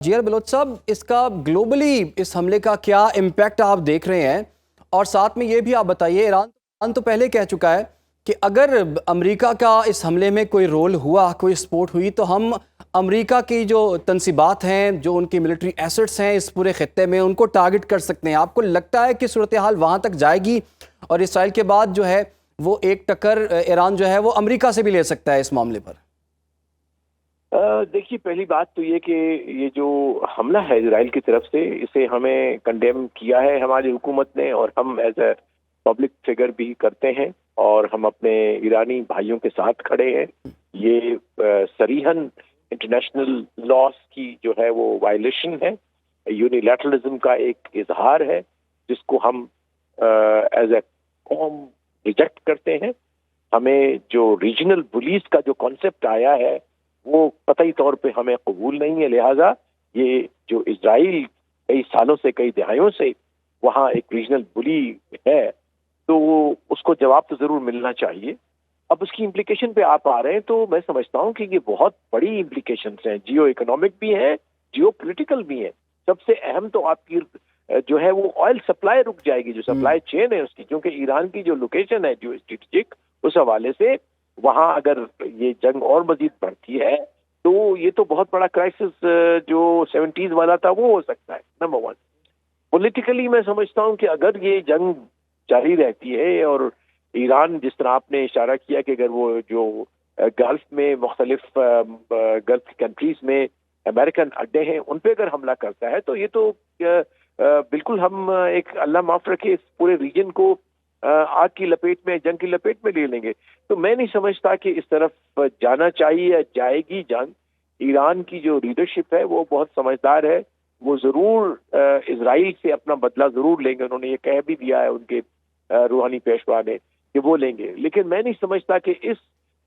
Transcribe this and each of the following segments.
Gear Baloch صاحب، اس کا globally اس حملے کا کیا امپیکٹ آپ دیکھ رہے ہیں؟ اور ساتھ میں یہ بھی آپ بتائیے، ایران تو پہلے کہہ چکا ہے کہ اگر امریکہ کا اس حملے میں کوئی رول ہوا، کوئی سپورٹ ہوئی، تو ہم امریکہ کی جو تنصیبات ہیں، جو ان کی ملٹری ایسٹس ہیں اس پورے خطے میں، ان کو ٹارگٹ کر سکتے ہیں۔ آپ کو لگتا ہے کہ صورتحال وہاں تک جائے گی اور اسرائیل کے بعد جو ہے وہ ایک ٹکر ایران جو ہے وہ امریکہ سے بھی لے سکتا ہے اس معاملے پر؟ دیکھیے، پہلی بات تو یہ کہ یہ جو حملہ ہے اسرائیل کی طرف سے، اسے ہمیں کنڈیم کیا ہے ہماری حکومت نے، اور ہم ایز اے پبلک فگر بھی کرتے ہیں، اور ہم اپنے ایرانی بھائیوں کے ساتھ کھڑے ہیں۔ یہ صریحاً انٹرنیشنل لاس کی جو ہے وہ وائلیشن ہے، یونیلیٹرلزم کا ایک اظہار ہے، جس کو ہم ایز اے قوم ریجیکٹ کرتے ہیں۔ ہمیں جو ریجنل پولیس کا جو کانسیپٹ آیا ہے وہ قطعی طور پہ ہمیں قبول نہیں ہے، لہٰذا یہ جو اسرائیل کئی سالوں سے، کئی دہائیوں سے وہاں ایک ریجنل بلی ہے، تو اس کو جواب تو ضرور ملنا چاہیے۔ اب اس کی امپلیکیشن پہ آپ آ رہے ہیں، تو میں سمجھتا ہوں کہ یہ بہت بڑی امپلیکیشنز ہیں، جیو اکنامک بھی ہیں، جیو پولیٹیکل بھی ہیں۔ سب سے اہم تو آپ کی جو ہے وہ آئل سپلائی رک جائے گی، جو سپلائی چین ہے اس کی، کیونکہ ایران کی جو لوکیشن ہے جو اسٹریٹجک، اس حوالے سے وہاں اگر یہ جنگ اور مزید بڑھتی ہے تو یہ تو بہت بڑا کرائسس جو 70s والا تھا وہ ہو سکتا ہے۔ نمبر 1 پولیٹیکلی میں سمجھتا ہوں کہ اگر یہ جنگ جاری رہتی ہے، اور ایران جس طرح آپ نے اشارہ کیا کہ اگر وہ جو گلف میں مختلف گلف کنٹریز میں امریکن اڈے ہیں ان پہ اگر حملہ کرتا ہے، تو یہ تو بالکل ہم ایک اللہ معاف رکھے اس پورے ریجن کو آگ کی لپیٹ میں، جنگ کی لپیٹ میں لے لیں گے۔ تو میں نہیں سمجھتا کہ اس طرف جانا چاہیے یا جائے گی جنگ۔ ایران کی جو لیڈرشپ ہے وہ بہت سمجھدار ہے، وہ ضرور اسرائیل سے اپنا بدلہ ضرور لیں گے۔ انہوں نے یہ کہہ بھی دیا ہے ان کے روحانی پیشوا نے کہ وہ لیں گے، لیکن میں نہیں سمجھتا کہ اس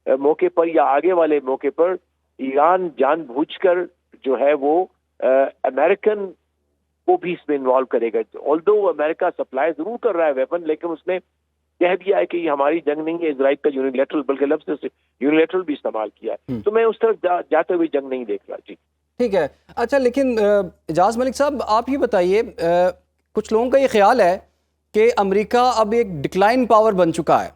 موقع پر یا آگے والے موقع پر ایران جان بوجھ کر جو ہے وہ امریکن کو بھی اس میں انوالو کرے گا۔ آلدو امریکہ سپلائی ضرور کر رہا ہے ویپن، لیکن اس نے کہہ دیا ہے کہ یہ ہماری جنگ نہیں ہے، اسرائیل کا یونیلیٹرل، بلکہ لفظ سے یونیلیٹرل بھی استعمال کیا ہے۔ تو میں اس طرف جاتے ہوئے جنگ نہیں دیکھ رہا۔ جی ٹھیک ہے، اچھا، لیکن اعجاز ملک صاحب آپ ہی بتائیے، کچھ لوگوں کا یہ خیال ہے کہ امریکہ اب ایک ڈکلائن پاور بن چکا ہے،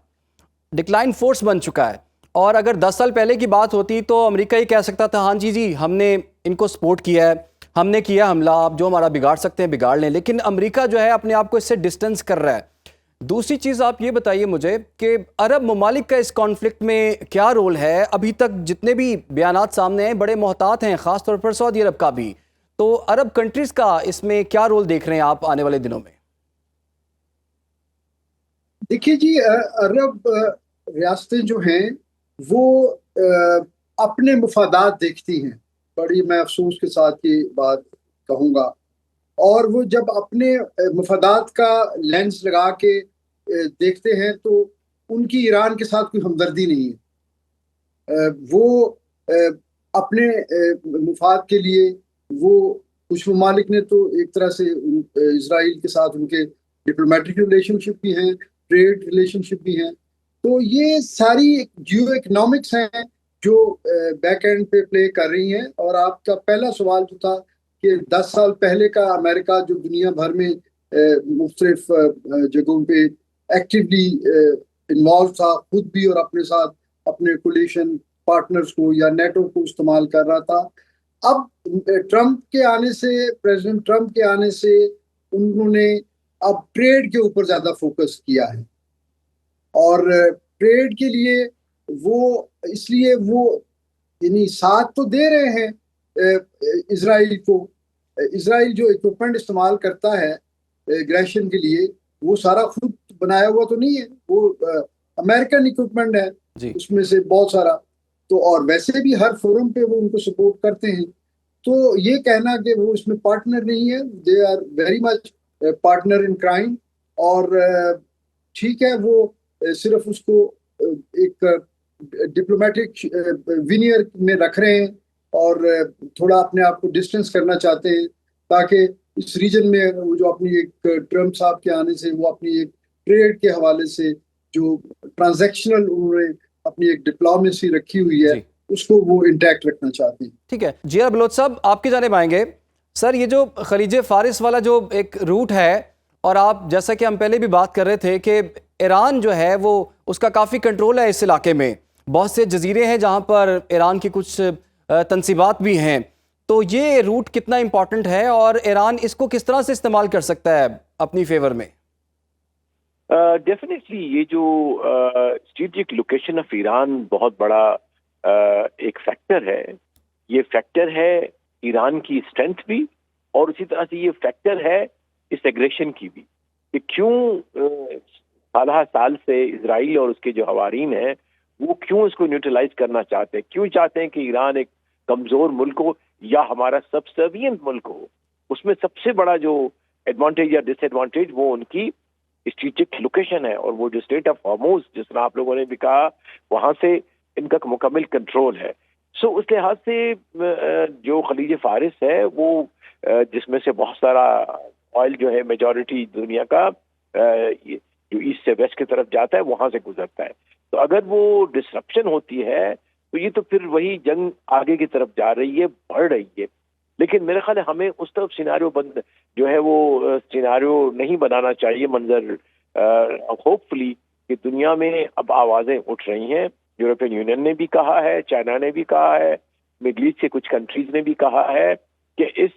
ڈکلائن فورس بن چکا ہے، اور اگر 10 سال پہلے کی بات ہوتی تو امریکہ یہ کہہ سکتا تھا ہاں جی ہم نے ان کو سپورٹ کیا ہے، ہم نے کیا حملہ، آپ جو ہمارا بگاڑ سکتے ہیں بگاڑ لیں، لیکن امریکہ جو ہے اپنے آپ کو اس سے ڈسٹنس کر رہا ہے۔ دوسری چیز آپ یہ بتائیے مجھے کہ عرب ممالک کا اس کانفلکٹ میں کیا رول ہے؟ ابھی تک جتنے بھی بیانات سامنے ہیں بڑے محتاط ہیں، خاص طور پر سعودی عرب کا بھی، تو عرب کنٹریز کا اس میں کیا رول دیکھ رہے ہیں آپ آنے والے دنوں میں؟ دیکھیے جی، عرب ریاستیں جو ہیں وہ اپنے مفادات دیکھتی ہیں، بڑی میں افسوس کے ساتھ یہ بات کہوں گا، اور وہ جب اپنے مفادات کا لینس لگا کے دیکھتے ہیں تو ان کی ایران کے ساتھ کوئی ہمدردی نہیں ہے۔ وہ اپنے مفاد کے لیے، وہ کچھ ممالک نے تو ایک طرح سے اسرائیل کے ساتھ ان کے ڈپلومیٹک ریلیشن شپ بھی ہیں، ٹریڈ ریلیشن شپ بھی ہیں، تو یہ ساری جیو اکنامکس ہیں جو بیک اینڈ پہ پلے کر رہی ہیں۔ اور آپ کا پہلا سوال جو تھا کہ 10 سال پہلے کا امریکہ جو دنیا بھر میں مختلف جگہوں پہ ایکٹیولی انوالو تھا، خود بھی اور اپنے ساتھ اپنے کولیشن پارٹنرز کو یا نیٹو کو استعمال کر رہا تھا، اب ٹرمپ کے آنے سے، پریزیڈنٹ ٹرمپ کے آنے سے انہوں نے اب ٹریڈ کے اوپر زیادہ فوکس کیا ہے، اور ٹریڈ کے لیے وہ اس لیے وہ یعنی ساتھ تو دے رہے ہیں اسرائیل کو۔ اسرائیل جو اکوپمنٹ استعمال کرتا ہے ایگریشن کے لیے وہ سارا خود بنایا ہوا تو نہیں ہے، وہ امریکن اکوپمنٹ ہے جی اس میں سے بہت سارا، تو اور ویسے بھی ہر فورم پہ وہ ان کو سپورٹ کرتے ہیں۔ تو یہ کہنا کہ وہ اس میں پارٹنر نہیں ہے، they are very much partner in crime, اور ٹھیک ہے وہ صرف اس کو ایک ڈپلومیٹک وینئر میں رکھ رہے ہیں اور تھوڑا اپنے آپ کو ڈسٹینس کرنا چاہتے ہیں، تاکہ اس ریجن میں وہ جو اپنی ایک ٹرمپ صاحب کے آنے سے وہ اپنی ایک ٹریڈ کے حوالے سے جو ٹرانزیکشنل انہوں نے اپنی ایک ڈپلومیسی رکھی ہوئی ہے جی اس کو وہ انٹیکٹ رکھنا چاہتے ہیں۔ ٹھیک ہے، جیئر بلوچ صاحب آپ کی جانب آئیں گے۔ سر یہ جو خلیج فارس والا جو ایک روٹ ہے، اور آپ جیسا کہ ہم پہلے بھی بات کر رہے تھے کہ ایران جو ہے وہ اس کا کافی کنٹرول ہے اس علاقے میں، بہت سے جزیرے ہیں جہاں پر ایران کی کچھ تنصیبات بھی ہیں، تو یہ روٹ کتنا امپورٹنٹ ہے اور ایران اس کو کس طرح سے استعمال کر سکتا ہے اپنی فیور میں؟ ڈیفینیٹلی یہ جو اسٹریٹجک لوکیشن آف ایران بہت بڑا ایک فیکٹر ہے. یہ فیکٹر ہے ایران کی اسٹرینتھ بھی، اور اسی طرح سے یہ فیکٹر ہے اس ایگریشن کی بھی، کہ کیوں سالہ سال سے اسرائیل اور اس کے جو حوارین ہیں وہ کیوں اس کو نیوٹرلائز کرنا چاہتے ہیں، کیوں چاہتے ہیں کہ ایران ایک کمزور ملک ہو یا ہمارا سبسروینٹ ملک ہو. اس میں سب سے بڑا جو ایڈوانٹیج یا ڈس ایڈوانٹیج وہ ان کی اسٹریٹجک لوکیشن ہے، اور وہ جو اسٹریٹ آف ہارموز جس طرح آپ لوگوں نے بھی کہا وہاں سے ان کا مکمل کنٹرول ہے. سو اس لحاظ سے جو خلیج فارس ہے وہ جس میں سے بہت سارا آئل جو ہے میجورٹی دنیا کا جو ایسٹ سے ویسٹ کی طرف جاتا ہے وہاں سے گزرتا ہے. تو اگر وہ ڈسرپشن ہوتی ہے تو یہ تو پھر وہی جنگ آگے کی طرف جا رہی ہے، بڑھ رہی ہے. لیکن میرے خیال ہے ہمیں اس طرف سیناریو جو ہے وہ سیناریو نہیں بنانا چاہیے منظر. ہوپ فلی کہ دنیا میں اب آوازیں اٹھ رہی ہیں، یورپین یونین نے بھی کہا ہے، چائنا نے بھی کہا ہے، مڈل ایسٹ کے کچھ کنٹریز نے بھی کہا ہے کہ اس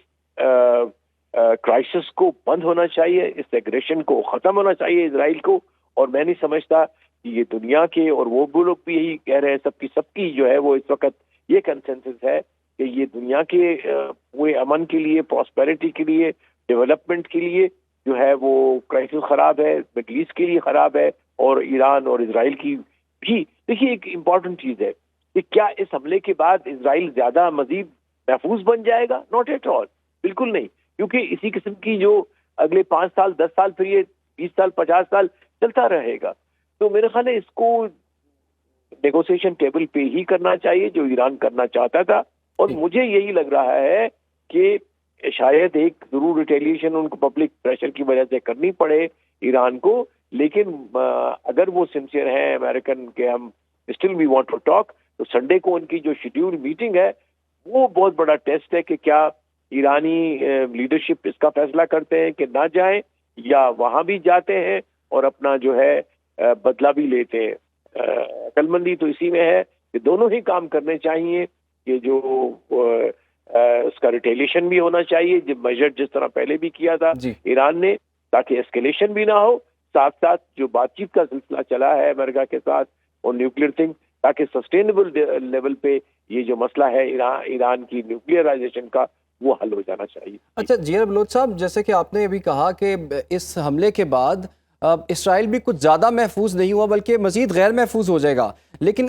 کرائسس کو بند ہونا چاہیے، اس ایگریشن کو ختم ہونا چاہیے اسرائیل کو. اور میں نہیں سمجھتا کہ یہ دنیا کے اور وہ لوگ بھی یہی کہہ رہے ہیں، سب کی جو ہے وہ اس وقت یہ کنسنسس ہے کہ یہ دنیا کے پورے امن کے لیے، پراسپیرٹی کے لیے، ڈیولپمنٹ کے لیے جو ہے وہ کرائسس خراب ہے، مڈل ایسٹ کے لیے خراب ہے، اور ایران اور اسرائیل کی بھی. دیکھیے ایک امپورٹنٹ چیز ہے کہ کیا اس حملے کے بعد اسرائیل زیادہ مزید محفوظ بن جائے گا؟ ناٹ ایٹ آل، بالکل نہیں، کیونکہ اسی قسم کی جو اگلے 5 سال 10 سال پھر یہ 20 سال 50 سال چلتا رہے گا. تو میرے خیال ہے اس کو نیگوسیشن ٹیبل پہ ہی کرنا چاہیے جو ایران کرنا چاہتا تھا. اور مجھے یہی لگ رہا ہے کہ شاید ایک ضرور ریٹیلیشن ان کو پبلک پریشر کی وجہ سے کرنی پڑے ایران کو، لیکن اگر وہ سنسیئر ہیں امریکن کہ ہم still we want to talk, تو سنڈے کو ان کی جو شیڈیول میٹنگ ہے وہ بہت بڑا ٹیسٹ ہے کہ کیا ایرانی لیڈرشپ اس کا فیصلہ کرتے ہیں کہ نہ جائیں، یا وہاں بھی جاتے ہیں اور اپنا جو ہے بدلہ بھی لیتے ہیں. عقل مندی تو اسی میں ہے کہ دونوں ہی کام کرنے چاہیے، کہ جو اس کا ریٹیلیشن بھی ہونا چاہیے میجر جس طرح پہلے بھی کیا تھا ایران نے، تاکہ اسکیلیشن بھی نہ ہو، ساتھ ساتھ جو بات چیت کا سلسلہ چلا ہے امریکہ کے ساتھ اور نیوکلیر تھنگ، تاکہ سسٹینیبل لیول پہ یہ جو مسئلہ ہے ایران کی نیوکلیئرائزیشن کا وہ حل ہو جانا چاہیے. اچھا جیر بلوچ صاحب، جیسے کہ آپ نے ابھی کہا کہ اس حملے کے بعد اسرائیل بھی کچھ زیادہ محفوظ نہیں ہوا بلکہ مزید غیر محفوظ ہو جائے گا، لیکن